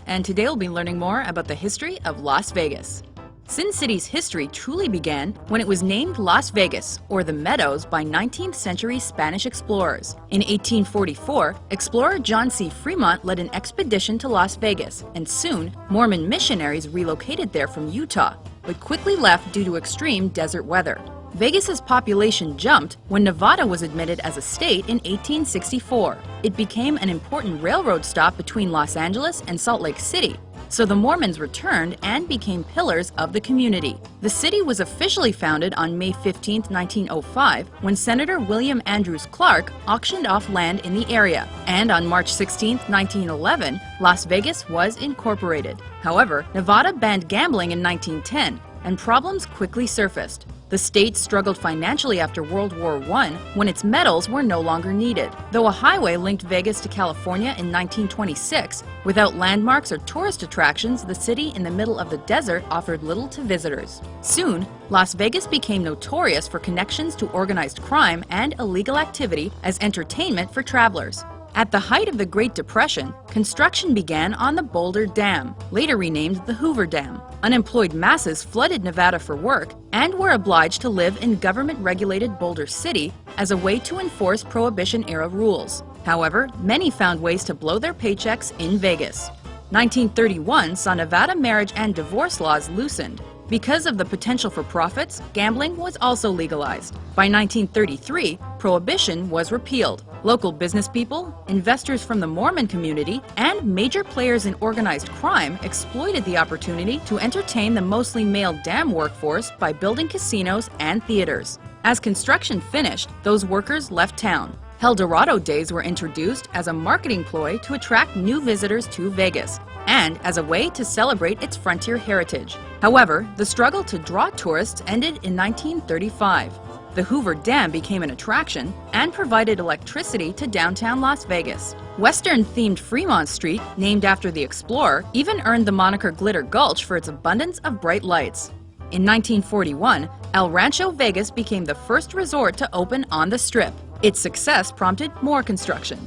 and today we'll be learning more about the history of Las Vegas. Sin City's history truly began when it was named Las Vegas, or the Meadows, by 19th century Spanish explorers. In 1844, explorer John C. Fremont led an expedition to Las Vegas, and soon Mormon missionaries relocated there from Utah, but quickly left due to extreme desert weather. Vegas's population jumped when Nevada was admitted as a state in 1864. It became an important railroad stop between Los Angeles and Salt Lake City, so the Mormons returned and became pillars of the community. The city was officially founded on May 15, 1905, when Senator William Andrews Clark auctioned off land in the area, and on March 16, 1911, Las Vegas was incorporated. However, Nevada banned gambling in 1910, and problems quickly surfaced. The state struggled financially after World War I when its metals were no longer needed. Though a highway linked Vegas to California in 1926, without landmarks or tourist attractions, the city in the middle of the desert offered little to visitors. Soon, Las Vegas became notorious for connections to organized crime and illegal activity as entertainment for travelers. At the height of the Great Depression, construction began on the Boulder Dam, later renamed the Hoover Dam. Unemployed masses flooded Nevada for work and were obliged to live in government-regulated Boulder City as a way to enforce Prohibition-era rules. However, many found ways to blow their paychecks in Vegas. 1931 saw Nevada marriage and divorce laws loosened. Because of the potential for profits, gambling was also legalized. By 1933, Prohibition was repealed. Local business people, investors from the Mormon community, and major players in organized crime exploited the opportunity to entertain the mostly male dam workforce by building casinos and theaters. As construction finished, those workers left town. Eldorado Days were introduced as a marketing ploy to attract new visitors to Vegas, and as a way to celebrate its frontier heritage. However, the struggle to draw tourists ended in 1935. The Hoover Dam became an attraction and provided electricity to downtown Las Vegas. Western-themed Fremont Street, named after the explorer, even earned the moniker Glitter Gulch for its abundance of bright lights. In 1941, El Rancho Vegas became the first resort to open on the Strip. Its success prompted more construction.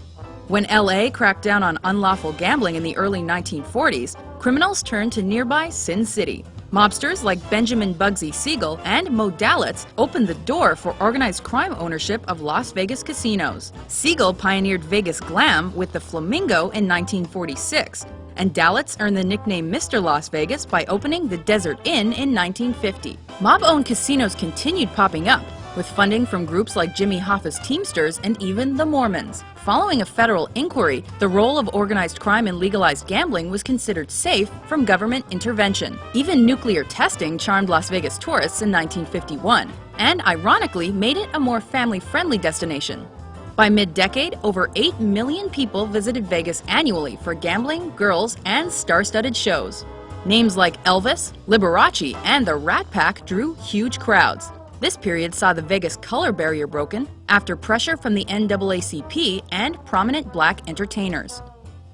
When LA cracked down on unlawful gambling in the early 1940s, criminals turned to nearby Sin City. Mobsters like Benjamin Bugsy Siegel and Mo Dalitz opened the door for organized crime ownership of Las Vegas casinos. Siegel pioneered Vegas glam with the Flamingo in 1946, and Dalitz earned the nickname Mr. Las Vegas by opening the Desert Inn in 1950. Mob-owned casinos continued popping up, with funding from groups like Jimmy Hoffa's Teamsters and even the Mormons. Following a federal inquiry, the role of organized crime in legalized gambling was considered safe from government intervention. Even nuclear testing charmed Las Vegas tourists in 1951, and ironically made it a more family-friendly destination. By mid-decade, over 8 million people visited Vegas annually for gambling, girls, and star-studded shows. Names like Elvis, Liberace, and the Rat Pack drew huge crowds. This period saw the Vegas color barrier broken after pressure from the NAACP and prominent black entertainers.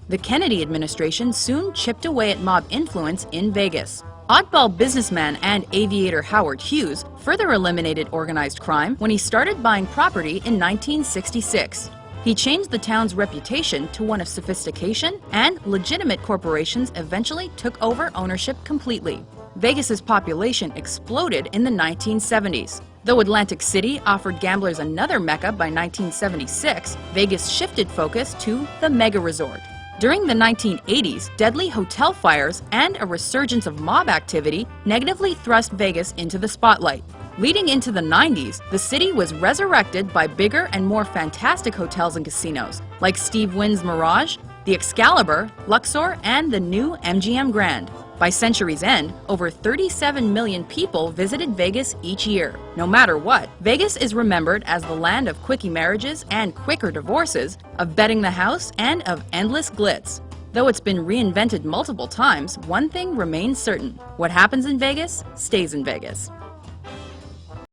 The Kennedy administration soon chipped away at mob influence in Vegas. Oddball businessman and aviator Howard Hughes further eliminated organized crime when he started buying property in 1966. He changed the town's reputation to one of sophistication, and legitimate corporations eventually took over ownership completely. Vegas's population exploded in the 1970s. Though Atlantic City offered gamblers another mecca by 1976, Vegas shifted focus to the mega resort. During the 1980s, deadly hotel fires and a resurgence of mob activity negatively thrust Vegas into the spotlight. Leading into the 90s, the city was resurrected by bigger and more fantastic hotels and casinos, like Steve Wynn's Mirage, the Excalibur, Luxor, and the new MGM Grand. By century's end, over 37 million people visited Vegas each year. No matter what, Vegas is remembered as the land of quickie marriages and quicker divorces, of betting the house, and of endless glitz. Though it's been reinvented multiple times, one thing remains certain: what happens in Vegas stays in Vegas.